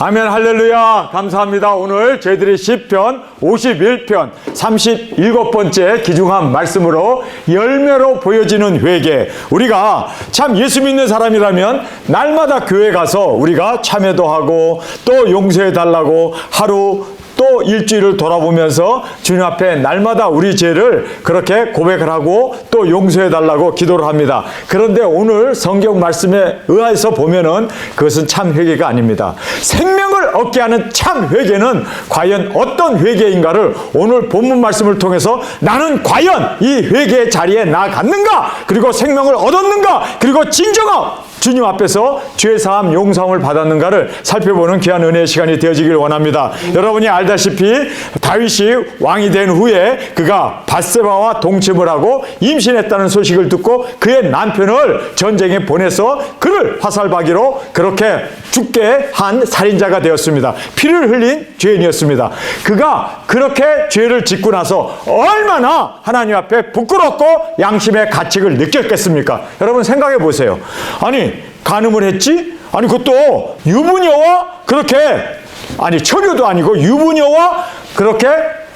아멘. 할렐루야. 감사합니다. 오늘 저희들이 시편 51편 37번째 기중한 말씀으로 열매로 보여지는 회개. 우리가 참 예수 믿는 사람이라면 날마다 교회 가서 우리가 참회도 하고 또 용서해 달라고 하루 또 일주일을 돌아보면서 주님 앞에 날마다 우리 죄를 그렇게 고백을 하고 또 용서해 달라고 기도를 합니다. 그런데 오늘 성경 말씀에 의해서 보면은 그것은 참 회개가 아닙니다. 생명을 얻게 하는 참 회개는 과연 어떤 회개인가를 오늘 본문 말씀을 통해서 나는 과연 이 회개의 자리에 나갔는가, 그리고 생명을 얻었는가, 그리고 진정한 주님 앞에서 죄사함 용서함을 받았는가를 살펴보는 귀한 은혜의 시간이 되어지길 원합니다. 여러분이 알다시피 다윗이 왕이 된 후에 그가 밧세바와 동침을 하고 임신했다는 소식을 듣고 그의 남편을 전쟁에 보내서 그를 화살박이로 그렇게 죽게 한 살인자가 되었습니다. 피를 흘린 죄인이었습니다. 그가 그렇게 죄를 짓고 나서 얼마나 하나님 앞에 부끄럽고 양심의 가책을 느꼈겠습니까? 여러분 생각해 보세요. 아니 간음을 했지? 아니 그것도 유부녀와 그렇게, 아니 처녀도 아니고 유부녀와 그렇게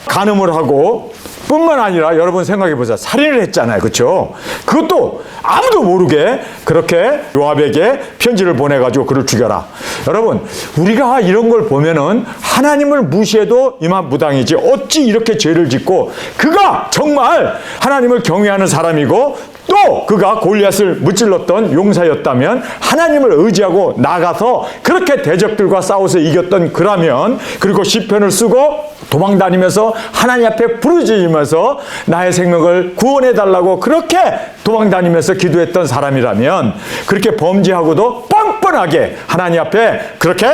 간음을 하고, 뿐만 아니라 여러분 생각해 보세요. 살인을 했잖아요. 그렇죠? 그것도 아무도 모르게 그렇게 요압에게 편지를 보내가지고 그를 죽여라. 여러분 우리가 이런 걸 보면은 하나님을 무시해도 이만 무당이지 어찌 이렇게 죄를 짓고, 그가 정말 하나님을 경외하는 사람이고 또 그가 골리앗을 무찔렀던 용사였다면, 하나님을 의지하고 나가서 그렇게 대적들과 싸워서 이겼던 그라면, 그리고 시편을 쓰고 도망다니면서 하나님 앞에 부르짖으면서 나의 생명을 구원해달라고 그렇게 도망다니면서 기도했던 사람이라면, 그렇게 범죄하고도 뻔뻔하게 하나님 앞에 그렇게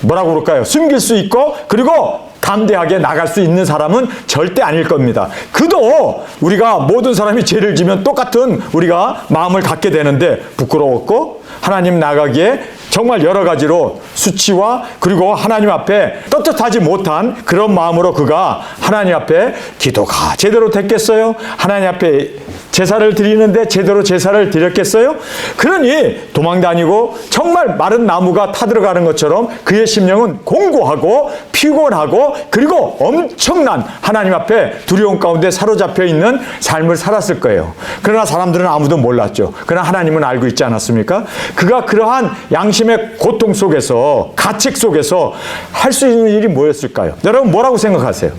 뭐라고 그럴까요? 숨길 수 있고 그리고 담대하게 나갈 수 있는 사람은 절대 아닐 겁니다. 그도 우리가 모든 사람이 죄를 지면 똑같은 우리가 마음을 갖게 되는데, 부끄러웠고 하나님 나가기에 정말 여러 가지로 수치와 그리고 하나님 앞에 떳떳하지 못한 그런 마음으로 그가 하나님 앞에 기도가 제대로 됐겠어요? 하나님 앞에 제사를 드리는데 제대로 제사를 드렸겠어요? 그러니 도망다니고 정말 마른 나무가 타들어가는 것처럼 그의 심령은 공고하고 피곤하고 그리고 엄청난 하나님 앞에 두려움 가운데 사로잡혀 있는 삶을 살았을 거예요. 그러나 사람들은 아무도 몰랐죠. 그러나 하나님은 알고 있지 않았습니까? 그가 그러한 양심의 고통 속에서, 가책 속에서 할 수 있는 일이 뭐였을까요? 여러분 뭐라고 생각하세요?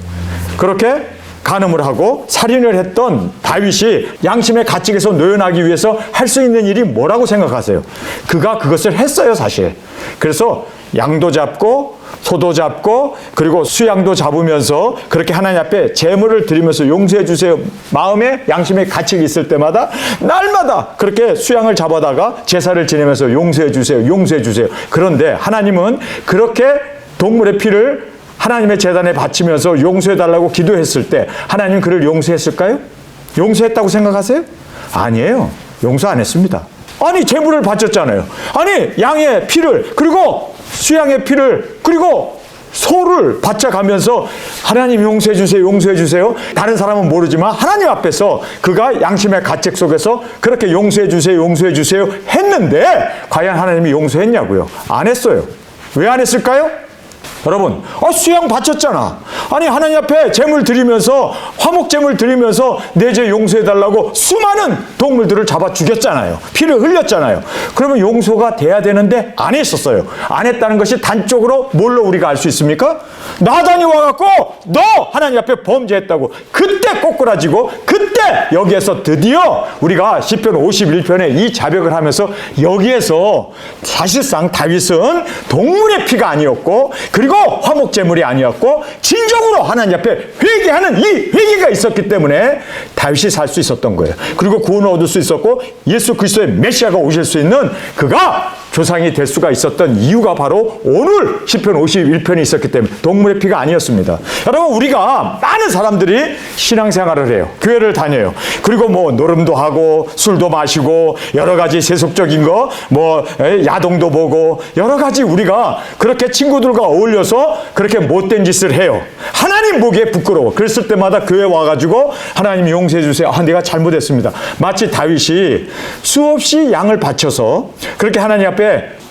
그렇게 간음을 하고 살인을 했던 다윗이 양심의 가책에서 노연하기 위해서 할 수 있는 일이 뭐라고 생각하세요? 그가 그것을 했어요, 사실. 그래서 양도 잡고 소도 잡고 그리고 수양도 잡으면서 그렇게 하나님 앞에 제물을 드리면서 용서해 주세요. 마음에 양심의 가책이 있을 때마다 날마다 그렇게 수양을 잡아다가 제사를 지내면서 용서해 주세요, 용서해 주세요. 그런데 하나님은 그렇게 동물의 피를 하나님의 제단에 바치면서 용서해달라고 기도했을 때 하나님 그를 용서했을까요? 용서했다고 생각하세요? 아니에요. 용서 안 했습니다. 아니 제물을 바쳤잖아요. 아니 양의 피를 그리고 수양의 피를 그리고 소를 바쳐가면서 하나님 용서해 주세요, 용서해 주세요. 다른 사람은 모르지만 하나님 앞에서 그가 양심의 가책 속에서 그렇게 용서해 주세요, 용서해 주세요 했는데 과연 하나님이 용서했냐고요? 안 했어요. 왜 안 했을까요? 여러분, 수양 바쳤잖아. 아니 하나님 앞에 제물 드리면서 화목제물 드리면서 내 죄 용서해달라고 수많은 동물들을 잡아 죽였잖아요. 피를 흘렸잖아요. 그러면 용서가 돼야 되는데 안 했었어요. 안 했다는 것이 단적으로 뭘로 우리가 알 수 있습니까? 나단이 와갖고 너 하나님 앞에 범죄했다고 그때 꼬꾸라지고, 그때 여기에서 드디어 우리가 시편 51편에 이 자백을 하면서 여기에서 사실상 다윗은 동물의 피가 아니었고 그리고 화목제물이 아니었고 진정으로 하나님 앞에 회개하는 이 회개가 있었기 때문에 다윗이 살 수 있었던 거예요. 그리고 구원을 얻을 수 있었고 예수 그리스도의 메시아가 오실 수 있는 그가 조상이 될 수가 있었던 이유가 바로 오늘 시편 51편이 있었기 때문에, 동물의 피가 아니었습니다. 여러분 우리가 많은 사람들이 신앙생활을 해요. 교회를 다녀요. 그리고 뭐 노름도 하고 술도 마시고 여러 가지 세속적인 거 뭐 야동도 보고 여러 가지 우리가 그렇게 친구들과 어울려서 그렇게 못된 짓을 해요. 하나님 보기에 부끄러워. 그랬을 때마다 교회 와가지고 하나님 용서해 주세요. 내가 잘못했습니다. 마치 다윗이 수없이 양을 바쳐서 그렇게 하나님 앞에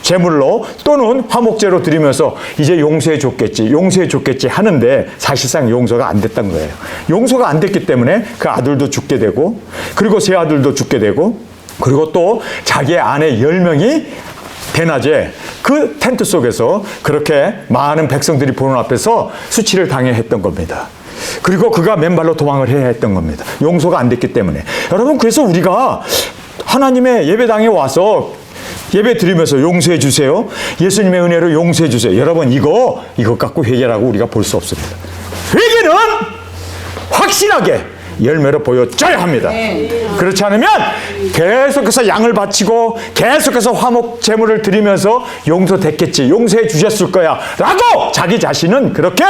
제물로 또는 화목제로 드리면서 이제 용서해 줬겠지 하는데 사실상 용서가 안 됐던 거예요. 용서가 안 됐기 때문에 그 아들도 죽게 되고 그리고 세 아들도 죽게 되고 그리고 또 자기의 아내 10명이 대낮에 그 텐트 속에서 그렇게 많은 백성들이 보는 앞에서 수치를 당해 했던 겁니다. 그리고 그가 맨발로 도망을 해야 했던 겁니다. 용서가 안 됐기 때문에. 여러분, 그래서 우리가 하나님의 예배당에 와서 예배 드리면서 용서해 주세요. 예수님의 은혜로 용서해 주세요. 여러분, 이것 갖고 회개라고 우리가 볼 수 없습니다. 회개는 확실하게 열매로 보여줘야 합니다. 그렇지 않으면 계속해서 양을 바치고 계속해서 화목 제물을 드리면서 용서됐겠지, 용서해 주셨을 거야 라고 자기 자신은 그렇게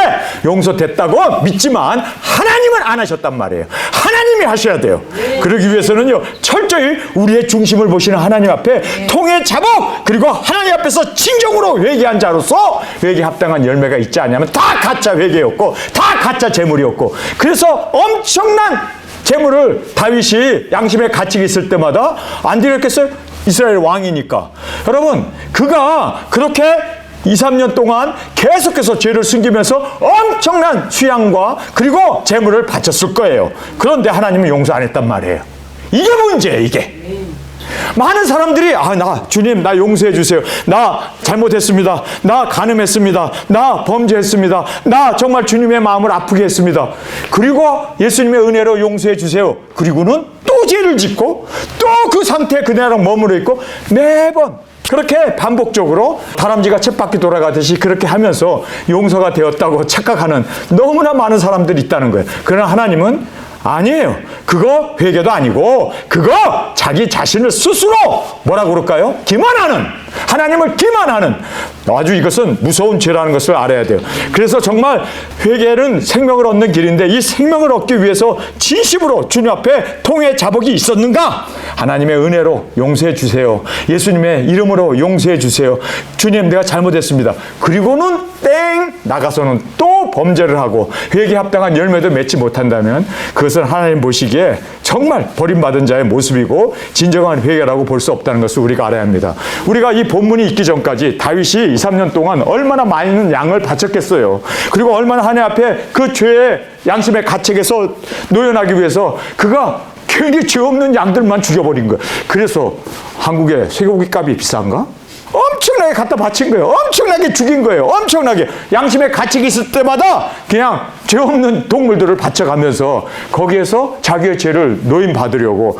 용서됐다고 믿지만 하나님은 안 하셨단 말이에요. 하나님이 하셔야 돼요. 그러기 위해서는요, 철저히 우리의 중심을 보시는 하나님 앞에 통의 자복, 그리고 하나님 앞에서 진정으로 회개한 자로서 회개 합당한 열매가 있지 않냐면 다 가짜 회개였고 다 가짜 제물이었고, 그래서 엄청난 재물을 다윗이 양심의 가책이 있을 때마다 안 드렸겠어요? 이스라엘 왕이니까. 여러분, 그가 그렇게 2, 3년 동안 계속해서 죄를 숨기면서 엄청난 수양과 그리고 재물을 바쳤을 거예요. 그런데 하나님은 용서 안 했단 말이에요. 이게 문제예요, 이게. 많은 사람들이 주님 나 용서해 주세요. 나 잘못했습니다. 나 간음했습니다. 나 범죄했습니다. 나 정말 주님의 마음을 아프게 했습니다. 그리고 예수님의 은혜로 용서해 주세요. 그리고는 또 죄를 짓고 또 그 상태에 그대로 머무르 있고 매번 그렇게 반복적으로 다람쥐가 쳇바퀴 돌아가듯이 그렇게 하면서 용서가 되었다고 착각하는 너무나 많은 사람들이 있다는 거예요. 그러나 하나님은 아니에요. 그거 회개도 아니고 그거 자기 자신을 스스로 뭐라고 그럴까요? 기만하는, 하나님을 기만하는, 아주 이것은 무서운 죄라는 것을 알아야 돼요. 그래서 정말 회개는 생명을 얻는 길인데 이 생명을 얻기 위해서 진심으로 주님 앞에 통의 자복이 있었는가? 하나님의 은혜로 용서해 주세요. 예수님의 이름으로 용서해 주세요. 주님 내가 잘못했습니다. 그리고는 땡 나가서는 또 범죄를 하고 회개에 합당한 열매도 맺지 못한다면 그것은 하나님 보시기에 정말 버림받은 자의 모습이고 진정한 회개라고 볼 수 없다는 것을 우리가 알아야 합니다. 우리가 이 본문이 있기 전까지 다윗이 2, 3년 동안 얼마나 많은 양을 바쳤겠어요. 그리고 얼마나 하나님 앞에 그 죄의 양심의 가책에서 노연하기 위해서 그가 괜히 죄 없는 양들만 죽여버린 거예요. 그래서 한국의 쇠고기 값이 비싼가? 엄청나게 갖다 바친 거예요. 엄청나게 죽인 거예요. 엄청나게. 양심의 가책이 있을 때마다 그냥 죄 없는 동물들을 바쳐가면서 거기에서 자기의 죄를 노임받으려고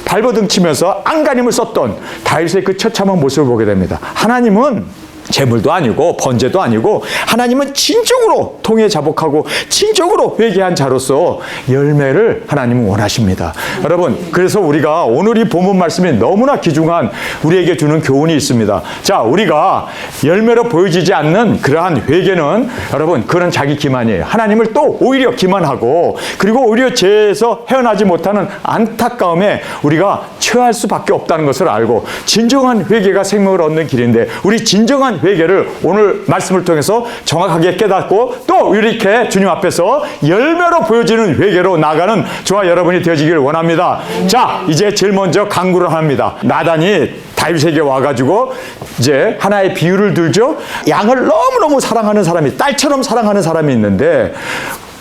발버둥 치면서 안간힘을 썼던 다윗의 그 처참한 모습을 보게 됩니다. 하나님은 재물도 아니고 번제도 아니고 하나님은 진정으로 통에 자복하고 진정으로 회개한 자로서 열매를 하나님은 원하십니다. 여러분, 그래서 우리가 오늘 이 본문 말씀이 너무나 귀중한 우리에게 주는 교훈이 있습니다. 자, 우리가 열매로 보여지지 않는 그러한 회개는 여러분 그런 자기 기만이에요. 하나님을 또 오히려 기만하고 그리고 오히려 죄에서 헤어나지 못하는 안타까움에 우리가 처할 수밖에 없다는 것을 알고 진정한 회개가 생명을 얻는 길인데 우리 진정한 회개를 오늘 말씀을 통해서 정확하게 깨닫고 또 이렇게 주님 앞에서 열매로 보여지는 회개로 나가는 저와 여러분이 되어지길 원합니다. 자, 이제 제일 먼저 강구를 합니다. 나단이 다윗에게 와가지고 이제 하나의 비유를 들죠. 양을 너무너무 사랑하는 사람이, 딸처럼 사랑하는 사람이 있는데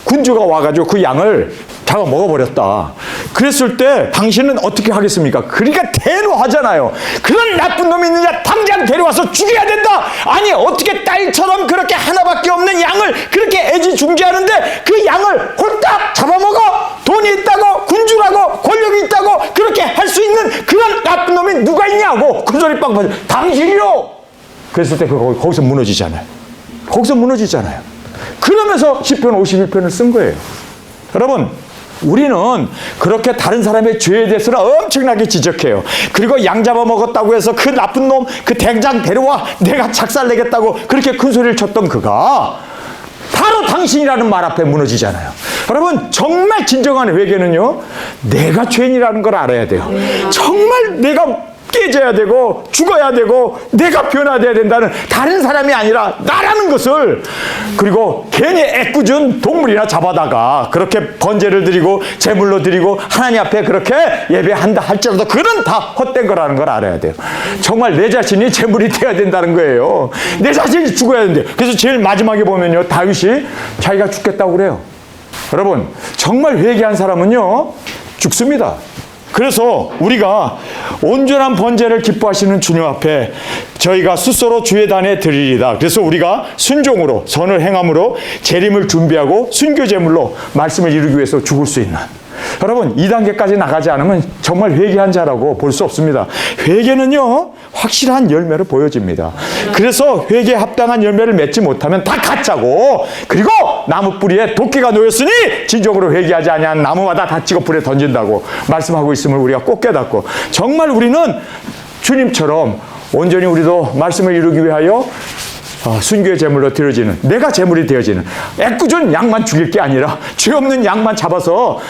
군주가 와가지고 그 양을 잡아 먹어버렸다. 그랬을 때 당신은 어떻게 하겠습니까? 그러니까 대노하잖아요. 그런 나쁜 놈이 있느냐, 당장 데려와서 죽여야 된다. 아니 어떻게 딸처럼 그렇게 하나밖에 없는 양을 그렇게 애지중지하는데 그 양을 홀딱 잡아먹어? 돈이 있다고, 군주라고, 권력이 있다고 그렇게 할 수 있는 그런 나쁜 놈이 누가 있냐고 그 소리 빵빵. 당신이요. 그랬을 때 거기서 무너지잖아요. 거기서 무너지잖아요. 그러면서 시편 51편을 쓴 거예요. 여러분, 우리는 그렇게 다른 사람의 죄에 대해서는 엄청나게 지적해요. 그리고 양 잡아먹었다고 해서 그 나쁜 놈, 그 대장 데려와 내가 작살내겠다고 그렇게 큰 소리를 쳤던 그가 바로 당신이라는 말 앞에 무너지잖아요. 여러분, 정말 진정한 회개는요, 내가 죄인이라는 걸 알아야 돼요. 정말 내가 깨져야 되고 죽어야 되고 내가 변화돼야 된다는 다른 사람이 아니라 나라는 것을, 그리고 괜히 애꿎은 동물이나 잡아다가 그렇게 번제를 드리고 제물로 드리고 하나님 앞에 그렇게 예배한다 할지라도 그건 다 헛된 거라는 걸 알아야 돼요. 정말 내 자신이 제물이 돼야 된다는 거예요. 내 자신이 죽어야 된대요. 그래서 제일 마지막에 보면요, 다윗이 자기가 죽겠다고 그래요. 여러분, 정말 회개한 사람은요 죽습니다. 그래서 우리가 온전한 번제를 기뻐하시는 주님 앞에 저희가 스스로 주의 단에 드리리다. 그래서 우리가 순종으로 선을 행함으로 재림을 준비하고 순교제물로 말씀을 이루기 위해서 죽을 수 있는, 여러분, 이 단계까지 나가지 않으면 정말 회개한 자라고 볼 수 없습니다. 회개는요 확실한 열매를 보여집니다. 그래서 회개에 합당한 열매를 맺지 못하면 다 가짜고, 그리고 나무 뿌리에 도끼가 놓였으니 진정으로 회개하지 아니한 나무마다 다 찍어 불에 던진다고 말씀하고 있음을 우리가 꼭 깨닫고, 정말 우리는 주님처럼 온전히 우리도 말씀을 이루기 위하여 순교의 제물로 드려지는, 내가 제물이 되어지는, 애꿎은 양만 죽일 게 아니라 죄 없는 양만 잡아서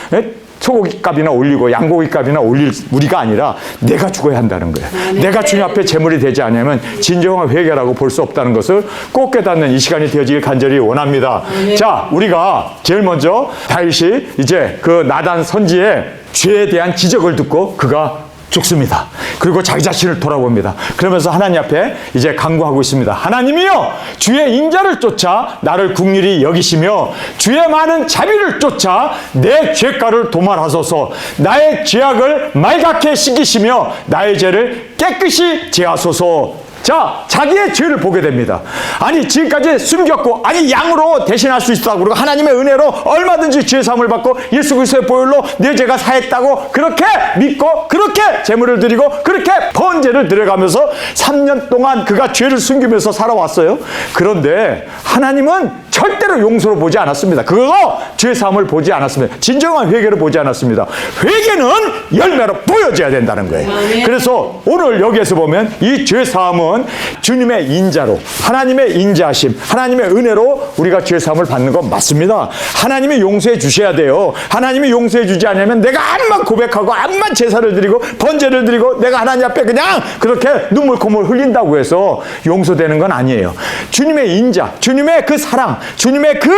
소고기 값이나 올리고 양고기 값이나 올릴 우리가 아니라 내가 죽어야 한다는 거예요. 내가 주님 앞에 제물이 되지 않으면 진정한 회개라고 볼 수 없다는 것을 꼭 깨닫는 이 시간이 되어지길 간절히 원합니다. 자, 우리가 제일 먼저 다윗이 이제 그 나단 선지의 죄에 대한 지적을 듣고 그가 죽습니다. 그리고 자기 자신을 돌아봅니다. 그러면서 하나님 앞에 이제 간구하고 있습니다. 하나님이여, 주의 인자를 쫓아 나를 긍휼히 여기시며 주의 많은 자비를 쫓아 내 죄가를 도말하소서. 나의 죄악을 말갛게 씻기시며 나의 죄를 깨끗이 제하소서. 자, 자기의 죄를 보게 됩니다. 아니, 지금까지 숨겼고, 아니, 양으로 대신할 수 있다고, 그리고 하나님의 은혜로 얼마든지 죄 사함을 받고 예수 그리스도의 보혈로 내 죄가 사했다고 그렇게 믿고 그렇게 제물을 드리고 그렇게 번제를 드려가면서 3년 동안 그가 죄를 숨기면서 살아왔어요. 그런데 하나님은 절대로 용서로 보지 않았습니다. 그거 죄 사함을 보지 않았습니다. 진정한 회개를 보지 않았습니다. 회개는 열매로 보여져야 된다는 거예요. 그래서 오늘 여기에서 보면 이 죄 사함은 주님의 인자로, 하나님의 인자하심, 하나님의 은혜로 우리가 죄 사함을 받는 건 맞습니다. 하나님이 용서해 주셔야 돼요. 하나님이 용서해 주지 않으면 내가 암만 고백하고 암만 제사를 드리고 번제를 드리고 내가 하나님 앞에 그냥 그렇게 눈물 콧물 흘린다고 해서 용서되는 건 아니에요. 주님의 인자, 주님의 그 사랑, 주님의 그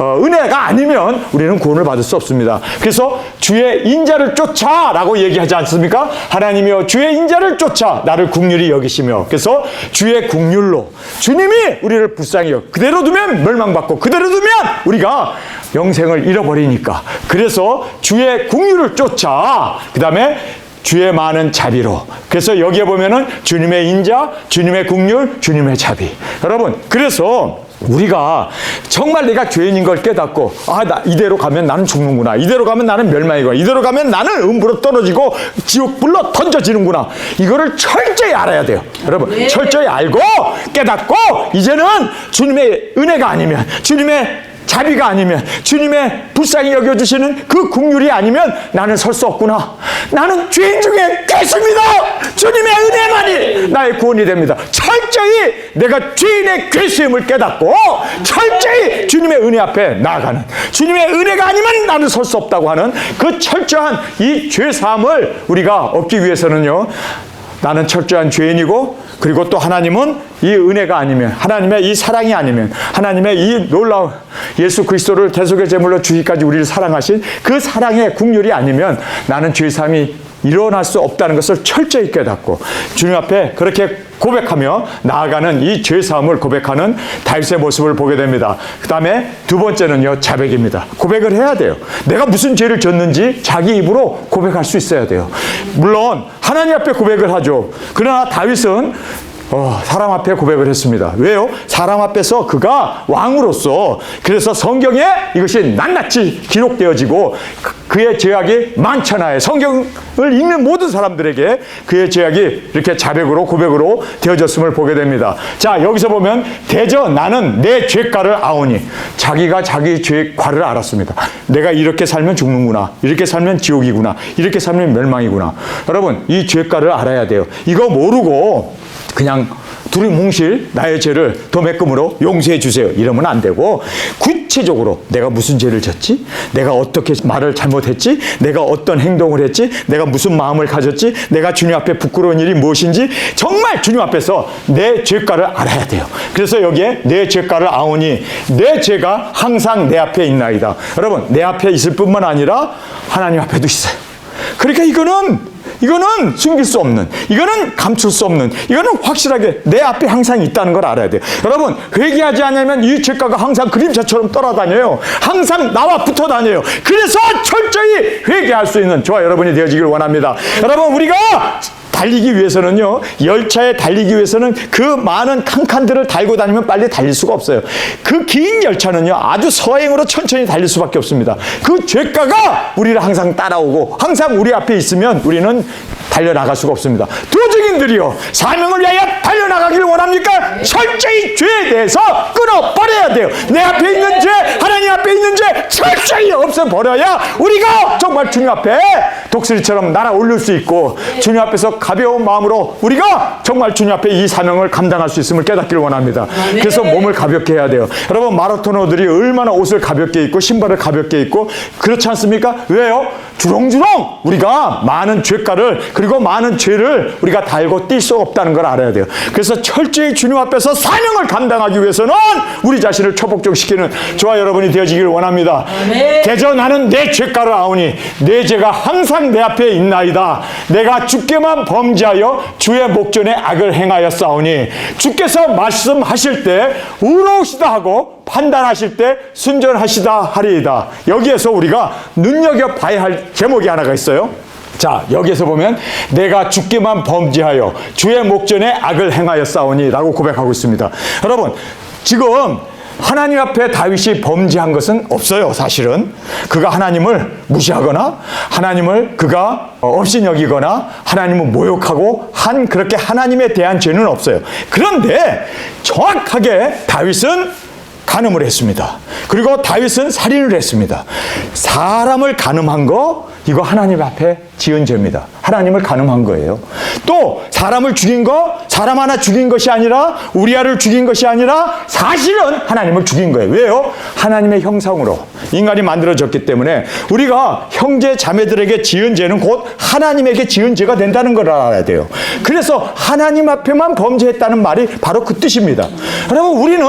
은혜가 아니면 우리는 구원을 받을 수 없습니다. 그래서 주의 인자를 쫓아 라고 얘기하지 않습니까? 하나님이여, 주의 인자를 쫓아 나를 긍휼히 여기시며, 그래서 주의 긍휼로 주님이 우리를 불쌍히 여겨 그대로 두면 멸망받고 그대로 두면 우리가 영생을 잃어버리니까, 그래서 주의 긍휼을 쫓아, 그 다음에 주의 많은 자비로, 그래서 여기에 보면은 주님의 인자, 주님의 긍휼, 주님의 자비. 여러분, 그래서 우리가 정말 내가 죄인인 걸 깨닫고, 나 이대로 가면 나는 죽는구나, 이대로 가면 나는 멸망이구나, 이대로 가면 나는 음부로 떨어지고 지옥 불로 던져지는구나, 이거를 철저히 알아야 돼요. 여러분, 철저히 알고 깨닫고 이제는 주님의 은혜가 아니면, 주님의 자비가 아니면, 주님의 불쌍히 여겨주시는 그 긍휼이 아니면 나는 설 수 없구나. 나는 죄인 중에 괴수입니다. 주님의 은혜만이 나의 구원이 됩니다. 철저히 내가 죄인의 괴수임을 깨닫고 철저히 주님의 은혜 앞에 나아가는, 주님의 은혜가 아니면 나는 설 수 없다고 하는 그 철저한 이 죄사함을 우리가 얻기 위해서는요, 나는 철저한 죄인이고, 그리고 또 하나님은 이 은혜가 아니면, 하나님의 이 사랑이 아니면, 하나님의 이 놀라운 예수 그리스도를 대속의 제물로 주기까지 우리를 사랑하신 그 사랑의 긍휼이 아니면 나는 죄사함이 일어날 수 없다는 것을 철저히 깨닫고 주님 앞에 그렇게 고백하며 나아가는 이 죄사함을 고백하는 다윗의 모습을 보게 됩니다. 그 다음에 두 번째는요, 자백입니다. 고백을 해야 돼요. 내가 무슨 죄를 졌는지 자기 입으로 고백할 수 있어야 돼요. 물론 하나님 앞에 고백을 하죠. 그러나 다윗은 사람 앞에 고백을 했습니다. 왜요? 사람 앞에서 그가 왕으로서, 그래서 성경에 이것이 낱낱이 기록되어지고 그의 죄악이 만천하에, 성경을 읽는 모든 사람들에게 그의 죄악이 이렇게 자백으로 고백으로 되어졌음을 보게 됩니다. 자, 여기서 보면 대저 나는 내 죄가를 아오니, 자기가 자기 죄과를 알았습니다. 내가 이렇게 살면 죽는구나, 이렇게 살면 지옥이구나, 이렇게 살면 멸망이구나. 여러분, 이 죄가를 알아야 돼요. 이거 모르고 그냥 두리뭉실 나의 죄를 도매금으로 용서해 주세요. 이러면 안 되고 구체적으로 내가 무슨 죄를 졌지? 내가 어떻게 말을 잘못했지? 내가 어떤 행동을 했지? 내가 무슨 마음을 가졌지? 내가 주님 앞에 부끄러운 일이 무엇인지 정말 주님 앞에서 내 죄가를 알아야 돼요. 그래서 여기에 내 죄가를 아오니 내 죄가 항상 내 앞에 있나이다. 여러분, 내 앞에 있을 뿐만 아니라 하나님 앞에도 있어요. 그러니까 이거는 숨길 수 없는, 이거는 감출 수 없는, 이거는 확실하게 내 앞에 항상 있다는 걸 알아야 돼요. 여러분, 회개하지 않으면 이 죄가가 항상 그림자처럼 떠나다녀요. 항상 나와 붙어 다녀요. 그래서 철저히 회개할 수 있는 저와 여러분이 되어지길 원합니다. 여러분, 우리가 달리기 위해서는요, 열차에 달리기 위해서는 그 많은 칸칸들을 달고 다니면 빨리 달릴 수가 없어요. 그 긴 열차는요, 아주 서행으로 천천히 달릴 수밖에 없습니다. 그 죄가가 우리를 항상 따라오고 항상 우리 앞에 있으면 우리는 달려나갈 수가 없습니다. 도적인들이요, 사명을 위하여 달려나가기를 원합니까? 철저히 죄에 대해서 끊어버려야 돼요. 내 앞에 있는 죄, 하나님 앞에 있는 죄 철저히 없애버려야 우리가 정말 주님 앞에 독수리처럼 날아올릴 수 있고 주님 앞에서 가벼운 마음으로 우리가 정말 주님 앞에 이 사명을 감당할 수 있음을 깨닫기를 원합니다. 그래서 몸을 가볍게 해야 돼요. 여러분, 마라토너들이 얼마나 옷을 가볍게 입고 신발을 가볍게 입고 그렇지 않습니까? 왜요? 주렁주렁 우리가 많은 죄가를 그리고 많은 죄를 우리가 달고 뛸 수 없다는 걸 알아야 돼요. 그래서 철저히 주님 앞에서 사명을 감당하기 위해서는 우리 자신을 초복종시키는 저와 여러분이 되어지기를 원합니다. 대저 나는 내 죄가를 아오니 내 죄가 항상 내 앞에 있나이다. 내가 주께만 범죄하여 주의 목전에 악을 행하였사오니 주께서 말씀하실 때 의로우시다 하고 판단하실 때 순전하시다 하리이다. 여기에서 우리가 눈여겨봐야 할 제목이 하나가 있어요. 자, 여기에서 보면 내가 주께만 범죄하여 주의 목전에 악을 행하였사오니 라고 고백하고 있습니다. 여러분, 지금 하나님 앞에 다윗이 범죄한 것은 없어요. 사실은 그가 하나님을 무시하거나 하나님을 그가 업신여기거나 하나님을 모욕하고 한 그렇게 하나님에 대한 죄는 없어요. 그런데 정확하게 다윗은 간음을 했습니다. 그리고 다윗은 살인을 했습니다. 사람을 간음한 거 이거 하나님 앞에 지은 죄입니다. 하나님을 간음한 거예요. 또 사람을 죽인 거 사람 하나 죽인 것이 아니라 우리아를 죽인 것이 아니라 사실은 하나님을 죽인 거예요. 왜요? 하나님의 형상으로 인간이 만들어졌기 때문에 우리가 형제 자매들에게 지은 죄는 곧 하나님에게 지은 죄가 된다는 걸 알아야 돼요. 그래서 하나님 앞에만 범죄했다는 말이 바로 그 뜻입니다. 여러분, 우리는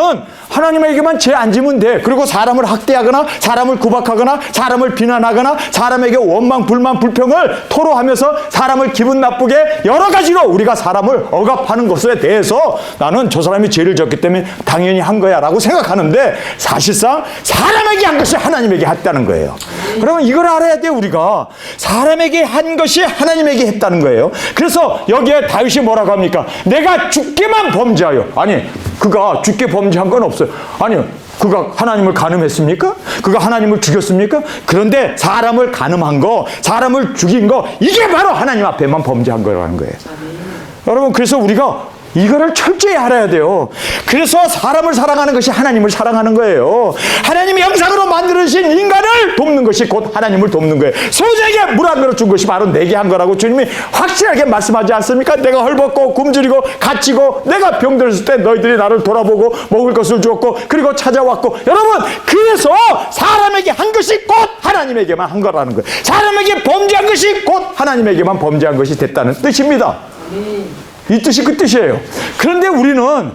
하나님에게만 죄 안 지면 돼. 그리고 사람을 학대하거나 사람을 구박하거나 사람을 비난하거나 사람에게 원망, 불만, 불평을 토로하면서 사람을 기분 나쁘게 여러 가지로 우리가 사람을 억압하는 것에 대해서 나는 저 사람이 죄를 졌기 때문에 당연히 한 거야 라고 생각하는데 사실상 사람에게 한 것이 하나님에게 했다는 거예요. 그러면 이걸 알아야 돼요. 우리가 사람에게 한 것이 하나님에게 했다는 거예요. 그래서 여기에 다윗이 뭐라고 합니까? 내가 주께만 범죄하여. 아니, 그가 주께 범죄한 건 없어요. 아니요, 그가 하나님을 간음했습니까? 그가 하나님을 죽였습니까? 그런데 사람을 간음한 거, 사람을 죽인 거, 이게 바로 하나님 앞에만 범죄한 거라는 거예요. 여러분, 그래서 우리가 이거를 철저히 알아야 돼요. 그래서 사람을 사랑하는 것이 하나님을 사랑하는 거예요. 하나님의 형상으로 만들어주신 인간을 돕는 것이 곧 하나님을 돕는 거예요. 소재에게 물 한 그릇 준 것이 바로 내게 한 거라고 주님이 확실하게 말씀하지 않습니까? 내가 헐벗고 굶주리고 갇히고 내가 병들었을 때 너희들이 나를 돌아보고 먹을 것을 주었고 그리고 찾아왔고. 여러분, 그래서 사람에게 한 것이 곧 하나님에게만 한 거라는 거예요. 사람에게 범죄한 것이 곧 하나님에게만 범죄한 것이 됐다는 뜻입니다. 이 뜻이 그 뜻이에요. 그런데 우리는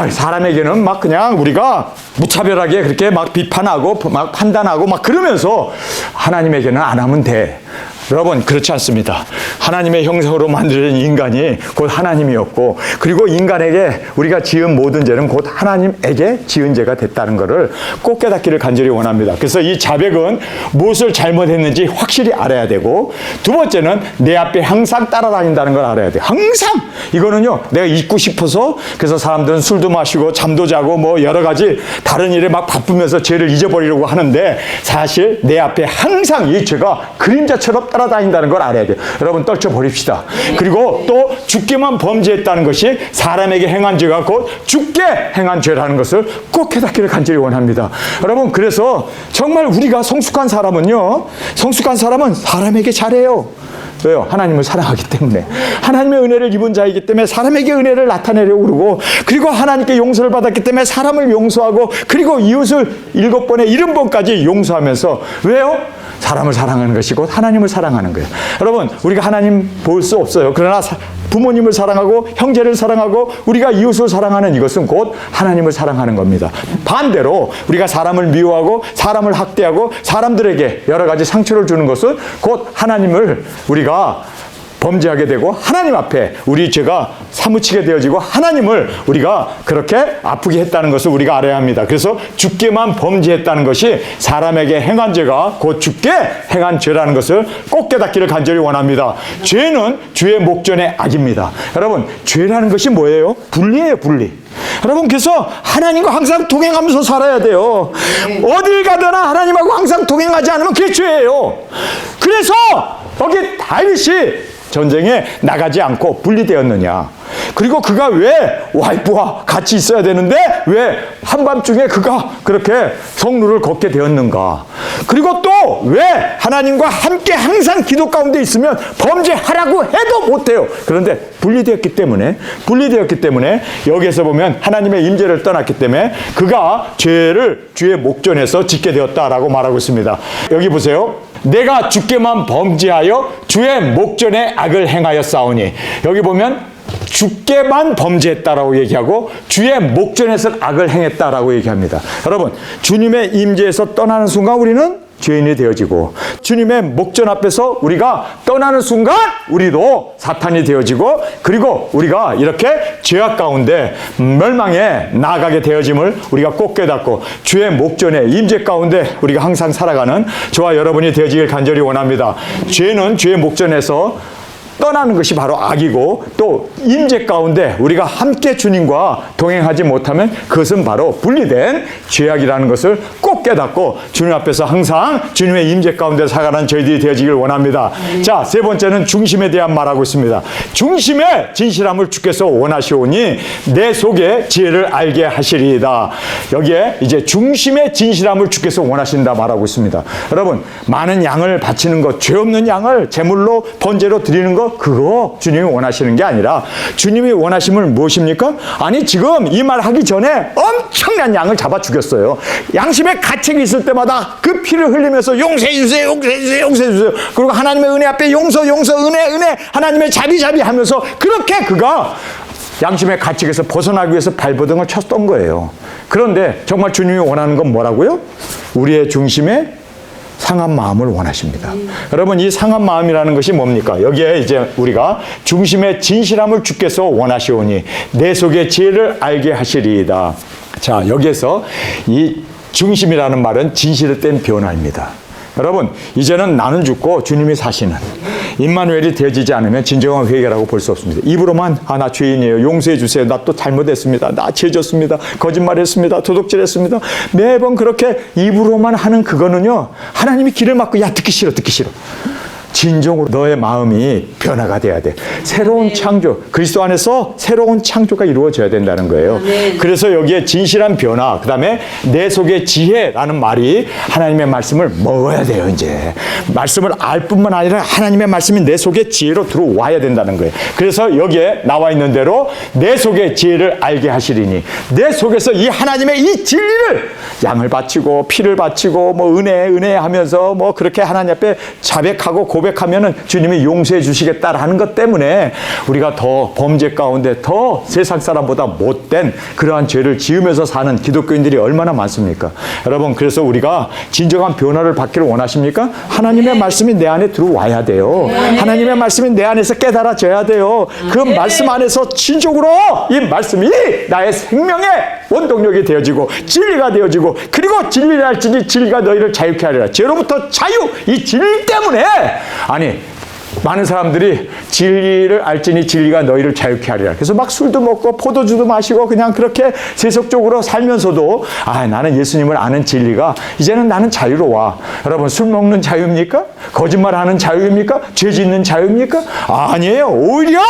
사람에게는 막 그냥 우리가 무차별하게 그렇게 막 비판하고 막 판단하고 막 그러면서 하나님에게는 안 하면 돼. 여러분, 그렇지 않습니다. 하나님의 형상으로 만들어진 인간이 곧 하나님이었고 그리고 인간에게 우리가 지은 모든 죄는 곧 하나님에게 지은 죄가 됐다는 것을 꼭 깨닫기를 간절히 원합니다. 그래서 이 자백은 무엇을 잘못했는지 확실히 알아야 되고 두 번째는 내 앞에 항상 따라다닌다는 걸 알아야 돼요. 항상! 이거는요, 내가 잊고 싶어서 그래서 사람들은 술도 마시고 잠도 자고 뭐 여러 가지 다른 일에 막 바쁘면서 죄를 잊어버리려고 하는데 사실 내 앞에 항상 이 죄가 그림자처럼 따라다닌다는 걸 알아야 돼요. 여러분, 떨쳐버립시다. 그리고 또 주께만 범죄했다는 것이 사람에게 행한 죄가 곧 주께 행한 죄라는 것을 꼭 깨닫기를 간절히 원합니다. 여러분, 그래서 정말 우리가 성숙한 사람은 사람에게 잘해요. 왜요? 하나님을 사랑하기 때문에. 하나님의 은혜를 입은 자이기 때문에 사람에게 은혜를 나타내려고 그러고, 그리고 하나님께 용서를 받았기 때문에 사람을 용서하고, 그리고 이웃을 7번에 70번까지 용서하면서, 왜요? 사람을 사랑하는 것이 곧 하나님을 사랑하는 거예요. 여러분, 우리가 하나님 볼 수 없어요. 그러나 부모님을 사랑하고 형제를 사랑하고 우리가 이웃을 사랑하는 이것은 곧 하나님을 사랑하는 겁니다. 반대로 우리가 사람을 미워하고 사람을 학대하고 사람들에게 여러 가지 상처를 주는 것은 곧 하나님을 우리가 범죄하게 되고 하나님 앞에 우리 죄가 사무치게 되어지고 하나님을 우리가 그렇게 아프게 했다는 것을 우리가 알아야 합니다. 그래서 주께만 범죄했다는 것이 사람에게 행한 죄가 곧 주께 행한 죄라는 것을 꼭 깨닫기를 간절히 원합니다. 죄는 주의 목전의 악입니다. 여러분, 죄라는 것이 뭐예요? 분리예요, 분리. 여러분, 그래서 하나님과 항상 동행하면서 살아야 돼요. 어딜 가더나 하나님하고 항상 동행하지 않으면 그게 죄예요. 그래서 여기 다윗이 전쟁에 나가지 않고 분리되었느냐. 그리고 그가 왜 와이프와 같이 있어야 되는데 왜 한밤중에 그가 그렇게 성루를 걷게 되었는가. 그리고 또 왜 하나님과 함께 항상 기도 가운데 있으면 범죄하라고 해도 못해요. 그런데 분리되었기 때문에 여기에서 보면 하나님의 임재를 떠났기 때문에 그가 죄를 주의 목전에서 짓게 되었다라고 말하고 있습니다. 여기 보세요. 내가 주께만 범죄하여 주의 목전에 악을 행하였사오니, 여기 보면 주께만 범죄했다라고 얘기하고 주의 목전에서 악을 행했다라고 얘기합니다. 여러분, 주님의 임재에서 떠나는 순간 우리는 죄인이 되어지고, 주님의 목전 앞에서 우리가 떠나는 순간 우리도 사탄이 되어지고, 그리고 우리가 이렇게 죄악 가운데 멸망에 나아가게 되어짐을 우리가 꼭 깨닫고 주의 목전에 임재 가운데 우리가 항상 살아가는 저와 여러분이 되어지길 간절히 원합니다. 죄는 주의 목전에서 떠나는 것이 바로 악이고, 또 임재 가운데 우리가 함께 주님과 동행하지 못하면 그것은 바로 분리된 죄악이라는 것을 꼭 깨닫고 주님 앞에서 항상 주님의 임재 가운데 살아가는 저희들이 되어지길 원합니다. 자, 세 번째는 중심에 대한 말하고 있습니다. 중심의 진실함을 주께서 원하시오니 내 속에 지혜를 알게 하시리이다. 여기에 이제 중심의 진실함을 주께서 원하신다 말하고 있습니다. 여러분, 많은 양을 바치는 것, 죄 없는 양을 제물로 번제로 드리는 것, 그거 주님이 원하시는 게 아니라 주님이 원하심은 무엇입니까? 아니, 지금 이 말 하기 전에 엄청난 양을 잡아 죽였어요. 양심의 가책이 있을 때마다 그 피를 흘리면서 용서해 주세요, 용서해 주세요, 용서해 주세요. 그리고 하나님의 은혜 앞에 용서, 은혜, 하나님의 자비 하면서 그렇게 그가 양심의 가책에서 벗어나기 위해서 발버둥을 쳤던 거예요. 그런데 정말 주님이 원하는 건 뭐라고요? 우리의 중심에 상한 마음을 원하십니다. 여러분, 이 상한 마음이라는 것이 뭡니까? 여기에 이제 우리가 중심의 진실함을 주께서 원하시오니 내 속의 지혜를 알게 하시리이다. 자, 여기에서 이 중심이라는 말은 진실을 뗀 변화입니다. 여러분, 이제는 나는 죽고 주님이 사시는 임마누엘이 되어지지 않으면 진정한 회개라고 볼 수 없습니다. 입으로만 나 죄인이에요, 용서해 주세요, 나 또 잘못했습니다, 나 죄졌습니다, 거짓말했습니다, 도둑질했습니다, 매번 그렇게 입으로만 하는 그거는요, 하나님이 길을 막고 야 듣기 싫어. 진정으로 너의 마음이 변화가 돼야 돼. 새로운 창조, 그리스도 안에서 새로운 창조가 이루어져야 된다는 거예요. 그래서 여기에 진실한 변화, 그 다음에 내 속의 지혜라는 말이 하나님의 말씀을 먹어야 돼요. 이제 말씀을 알 뿐만 아니라 하나님의 말씀이 내 속에 지혜로 들어와야 된다는 거예요. 그래서 여기에 나와 있는 대로 내 속의 지혜를 알게 하시리니, 내 속에서 이 하나님의 이 진리를 양을 바치고 피를 바치고 뭐 은혜 하면서 뭐 그렇게 하나님 앞에 자백하고 고백하면은 주님이 용서해 주시겠다라는 것 때문에 우리가 더 범죄 가운데 더 세상 사람보다 못된 그러한 죄를 지으면서 사는 기독교인들이 얼마나 많습니까? 여러분, 그래서 우리가 진정한 변화를 받기를 원하십니까? 하나님의 말씀이 내 안에 들어와야 돼요. 하나님의 말씀이 내 안에서 깨달아져야 돼요. 그 말씀 안에서 진정으로 이 말씀이 나의 생명의 원동력이 되어지고 진리가 되어지고, 그리고 진리를 알지니 진리가 너희를 자유케 하리라. 죄로부터 자유, 이 진리 때문에, 아니, 많은 사람들이 진리를 알지니 진리가 너희를 자유케 하리라. 그래서 막 술도 먹고 포도주도 마시고 그냥 그렇게 세속적으로 살면서도 나는 예수님을 아는 진리가 이제는 나는 자유로워. 여러분, 술 먹는 자유입니까? 거짓말하는 자유입니까? 죄 짓는 자유입니까? 아니에요. 오히려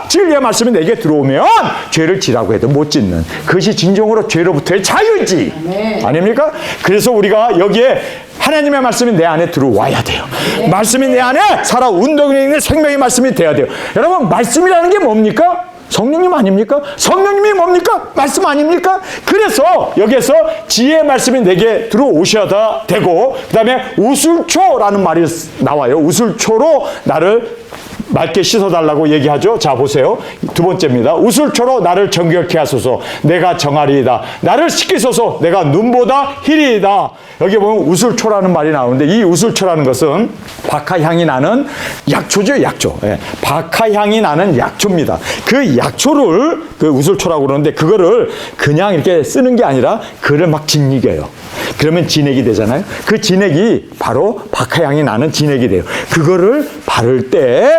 진리의 말씀이 내게 들어오면 죄를 지라고 해도 못 짓는, 그것이 진정으로 죄로부터의 자유이지. 아닙니까? 그래서 우리가 여기에 하나님의 말씀이 내 안에 들어와야 돼요. 말씀이 내 안에 살아 운동에 있는 생명의 말씀이 돼야 돼요. 여러분, 말씀이라는 게 뭡니까? 성령님 아닙니까? 성령님이 뭡니까? 말씀 아닙니까? 그래서 여기에서 지혜의 말씀이 내게 들어오셔야 되고, 그 다음에 우술초라는 말이 나와요. 우술초로 나를 맑게 씻어달라고 얘기하죠. 자, 보세요. 두 번째입니다. 우술초로 나를 정결케 하소서. 내가 정하리이다. 나를 씻기소서. 내가 눈보다 희리이다. 여기 보면 우술초라는 말이 나오는데, 이 우술초라는 것은 박하향이 나는 약초죠. 약초. 예. 박하향이 나는 약초입니다. 그 약초를 그 우술초라고 그러는데, 그거를 그냥 이렇게 쓰는 게 아니라 그를 막 짓이겨요. 그러면 진액이 되잖아요. 그 진액이 바로 박하향이 나는 진액이 돼요. 그거를 바를 때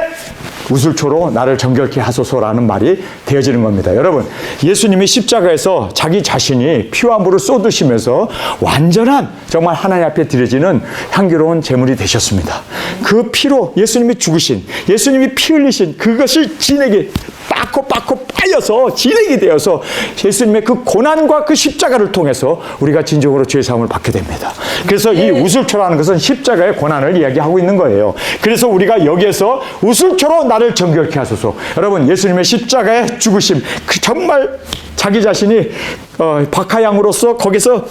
우술초로 나를 정결케 하소서라는 말이 되어지는 겁니다. 여러분, 예수님이 십자가에서 자기 자신이 피와 물을 쏟으시면서 완전한 정말 하나님 앞에 드려지는 향기로운 제물이 되셨습니다. 그 피로 예수님이 죽으신, 예수님이 피 흘리신 그것이 진액이 빠고 빠여서 진액이 되어서 예수님의 그 고난과 그 십자가를 통해서 우리가 진정으로 죄사함을 받게 됩니다. 그래서 이 우술초라는 것은 십자가의 고난을 이야기하고 있는 거예요. 그래서 우리가 여기에서 우술초로 나를 정결케 하소서. 여러분, 예수님의 십자가의 죽으심, 그 정말 자기 자신이 박하향으로서 거기서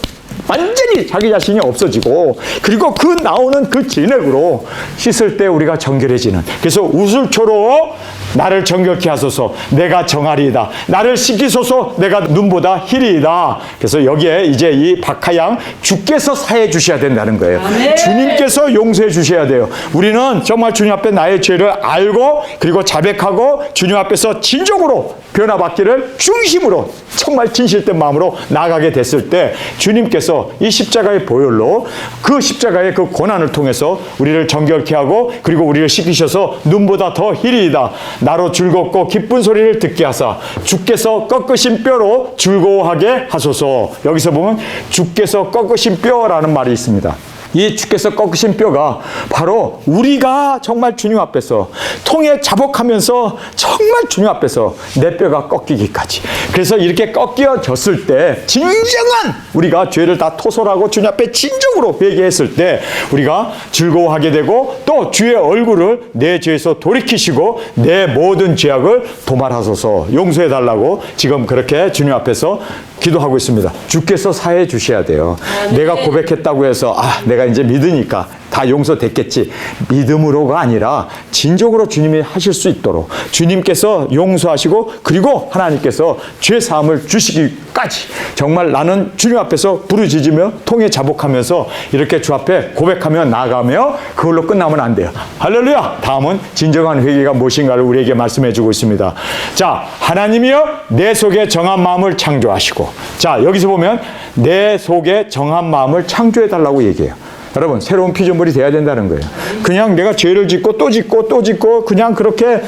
완전히 자기 자신이 없어지고, 그리고 그 나오는 그 진액으로 씻을 때 우리가 정결해지는, 그래서 우술초로 나를 정결케 하소서. 내가 정하리이다. 나를 씻기소서. 내가 눈보다 희리이다. 그래서 여기에 이제 이 박하향 주께서 사해 주셔야 된다는 거예요. 아멘. 주님께서 용서해 주셔야 돼요. 우리는 정말 주님 앞에 나의 죄를 알고, 그리고 자백하고 주님 앞에서 진정으로 변화받기를 중심으로 정말 진실된 마음으로 나아가게 됐을 때, 주님께서 이 십자가의 보혈로 그 십자가의 그 고난을 통해서 우리를 정결케 하고, 그리고 우리를 씻기셔서 눈보다 더 희리이다. 나로 즐겁고 기쁜 소리를 듣게 하사 주께서 꺾으신 뼈로 즐거워하게 하소서. 여기서 보면 주께서 꺾으신 뼈라는 말이 있습니다. 이 주께서 꺾으신 뼈가 바로 우리가 정말 주님 앞에서 통에 자복하면서 정말 주님 앞에서 내 뼈가 꺾이기까지, 그래서 이렇게 꺾여졌을 때 진정한 우리가 죄를 다 토설하고 주님 앞에 진정으로 회개했을 때 우리가 즐거워하게 되고, 또 주의 얼굴을 내 죄에서 돌이키시고 내 모든 죄악을 도말하소서, 용서해달라고 지금 그렇게 주님 앞에서 기도하고 있습니다. 주께서 사해 주셔야 돼요. 내가 고백했다고 해서 내가 이제 믿으니까 다 용서됐겠지, 믿음으로가 아니라 진정으로 주님이 하실 수 있도록 주님께서 용서하시고, 그리고 하나님께서 죄 사함을 주시기까지 정말 나는 주님 앞에서 부르짖으며 통에 자복하면서 이렇게 주 앞에 고백하며 나아가며 그걸로 끝나면 안 돼요. 할렐루야. 다음은 진정한 회개가 무엇인가를 우리에게 말씀해 주고 있습니다. 자, 하나님이여 내 속에 정한 마음을 창조하시고, 자, 여기서 보면 내 속에 정한 마음을 창조해 달라고 얘기해요. 여러분, 새로운 피조물이 돼야 된다는 거예요. 그냥 내가 죄를 짓고 또 짓고 또 짓고 그냥 그렇게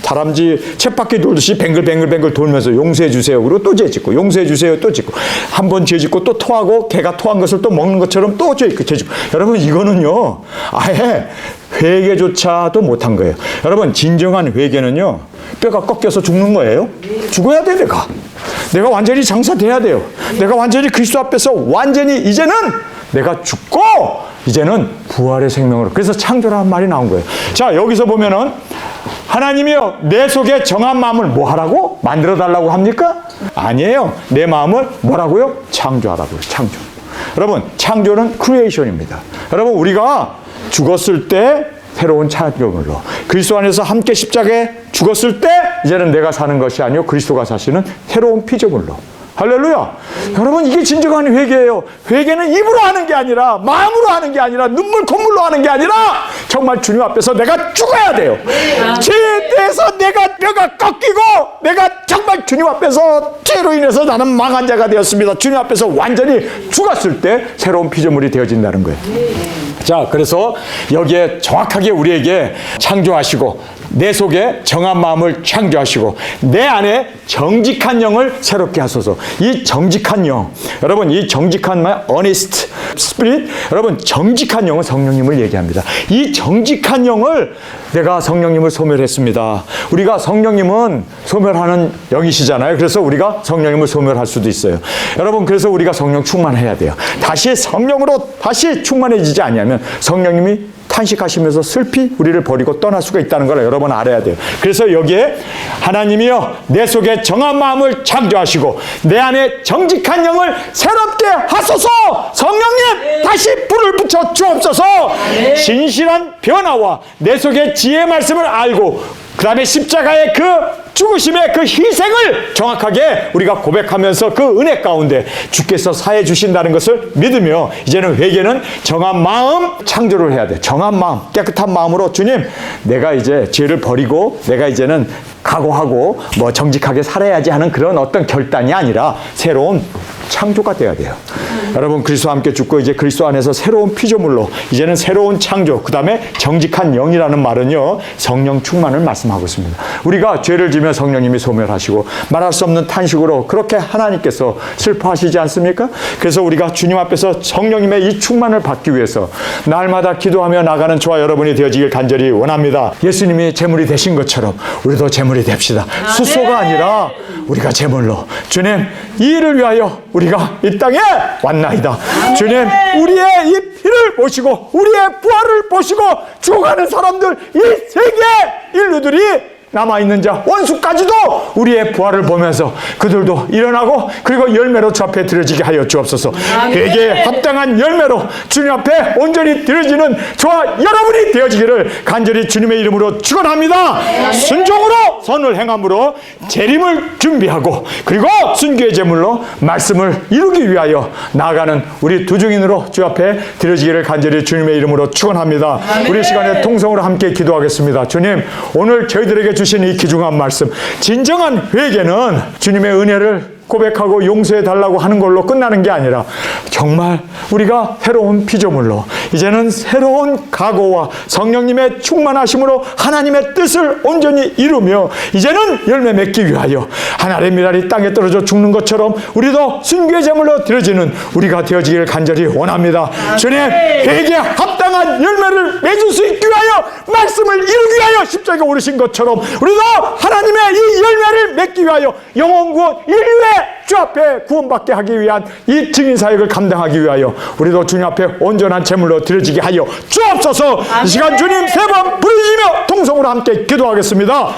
다람쥐 쳇바퀴 돌듯이 뱅글뱅글 돌면서 용서해 주세요 그리고 또 죄 짓고, 용서해 주세요 또 짓고, 한 번 죄 짓고 또 토하고 개가 토한 것을 또 먹는 것처럼 또 죄 짓고. 여러분, 이거는요 아예 회개조차도 못한 거예요. 여러분, 진정한 회개는요 뼈가 꺾여서 죽는 거예요. 죽어야 돼. 내가 완전히 장사돼야 돼요. 내가 완전히 그리스도 앞에서 완전히 이제는 내가 죽고 이제는 부활의 생명으로, 그래서 창조라는 말이 나온 거예요. 자, 여기서 보면은 하나님이요 내 속에 정한 마음을 뭐 하라고? 만들어 달라고 합니까? 아니에요. 내 마음을 뭐라고요? 창조하라고요. 창조. 여러분, 창조는 크리에이션입니다. 여러분, 우리가 죽었을 때 새로운 창조물로 그리스도 안에서 함께 십자가에 죽었을 때 이제는 내가 사는 것이 아니요 그리스도가 사시는 새로운 피조물로. 할렐루야. 여러분, 이게 진정한 회개예요. 회개는 입으로 하는 게 아니라, 마음으로 하는 게 아니라, 눈물 콧물로 하는 게 아니라 정말 주님 앞에서 내가 죽어야 돼요. 죄에 대해서 내가 뼈가 꺾이고, 내가 정말 주님 앞에서 죄로 인해서 나는 망한 자가 되었습니다. 주님 앞에서 완전히 죽었을 때 새로운 피조물이 되어진다는 거예요. 자, 그래서 여기에 정확하게 우리에게 창조하시고 내 속에 정한 마음을 창조하시고 내 안에 정직한 영을 새롭게 하소서. 이 정직한 영, 여러분 이 정직한 말 honest spirit, 여러분 정직한 영은 성령님을 얘기합니다. 이 정직한 영을 내가 성령님을 소멸했습니다. 우리가 성령님은 소멸하는 영이시잖아요. 그래서 우리가 성령님을 소멸할 수도 있어요. 여러분 그래서 우리가 성령 충만해야 돼요. 다시 성령으로 다시 충만해지지 않으면 성령님이 탄식하시면서 슬피 우리를 버리고 떠날 수가 있다는 걸 여러분 알아야 돼요. 그래서 여기에 하나님이여 내 속에 정한 마음을 창조하시고 내 안에 정직한 영을 새롭게 하소서. 성령님 다시 불을 붙여 주옵소서. 진실한 변화와 내 속에 지혜의 말씀을 알고 그 다음에 십자가의 그 죽으심의 그 희생을 정확하게 우리가 고백하면서 그 은혜 가운데 주께서 사해 주신다는 것을 믿으며 이제는 회개는 정한 마음 창조를 해야 돼. 정한 마음, 깨끗한 마음으로 주님 내가 이제 죄를 버리고 내가 이제는 각오하고 뭐 정직하게 살아야지 하는 그런 어떤 결단이 아니라 새로운 창조가 돼야 돼요. 여러분 그리스도와 함께 죽고 이제 그리스도 안에서 새로운 피조물로 이제는 새로운 창조, 그 다음에 정직한 영이라는 말은요 성령 충만을 말씀하고 있습니다. 우리가 죄를 지면 성령님이 소멸하시고 말할 수 없는 탄식으로 그렇게 하나님께서 슬퍼하시지 않습니까? 그래서 우리가 주님 앞에서 성령님의 이 충만을 받기 위해서 날마다 기도하며 나가는 저와 여러분이 되어지길 간절히 원합니다. 예수님이 제물이 되신 것처럼 우리도 제물이 됩시다. 수소가 아니라 우리가 제물로 주님 이 일을 위하여 우리가 이 땅에 왔나이다. 주님 우리의 이 피를 보시고 우리의 부활을 보시고 죽어가는 사람들 이 세계 인류들이 남아있는 자 원수까지도 우리의 부활을 보면서 그들도 일어나고 그리고 열매로 주 앞에 드려지게 하여 주옵소서. 회개에 합당한 열매로 주님 앞에 온전히 드려지는 저와 여러분이 되어지기를 간절히 주님의 이름으로 축원합니다. 순종으로 선을 행함으로 재림을 준비하고 그리고 순교의 제물로 말씀을 이루기 위하여 나아가는 우리 두 증인으로 주 앞에 드려지기를 간절히 주님의 이름으로 축원합니다. 우리 시간에 통성으로 함께 기도하겠습니다. 주님 오늘 저희들에게 주신 이 귀중한 말씀, 진정한 회개는 주님의 은혜를 고백하고 용서해 달라고 하는 걸로 끝나는 게 아니라 정말 우리가 새로운 피조물로 이제는 새로운 각오와 성령님의 충만하심으로 하나님의 뜻을 온전히 이루며 이제는 열매 맺기 위하여 하늘의 미랄이 땅에 떨어져 죽는 것처럼 우리도 순교의 제물로 드려지는 우리가 되어지기를 간절히 원합니다. 주님 회개에 합당한 열매를 맺을 수 있기 위하여 말씀을 이루기 위하여 십자가에 오르신 것처럼 우리도 하나님의 이 열매를 맺기 위하여 영혼구원 인류의 주 앞에 구원받게 하기 위한 이 증인사역을 감당하기 위하여 우리도 주님 앞에 온전한 제물로 드려지게 하여 주옵소서. 이 시간 주님 세 번 부르시며 통성으로 함께 기도하겠습니다.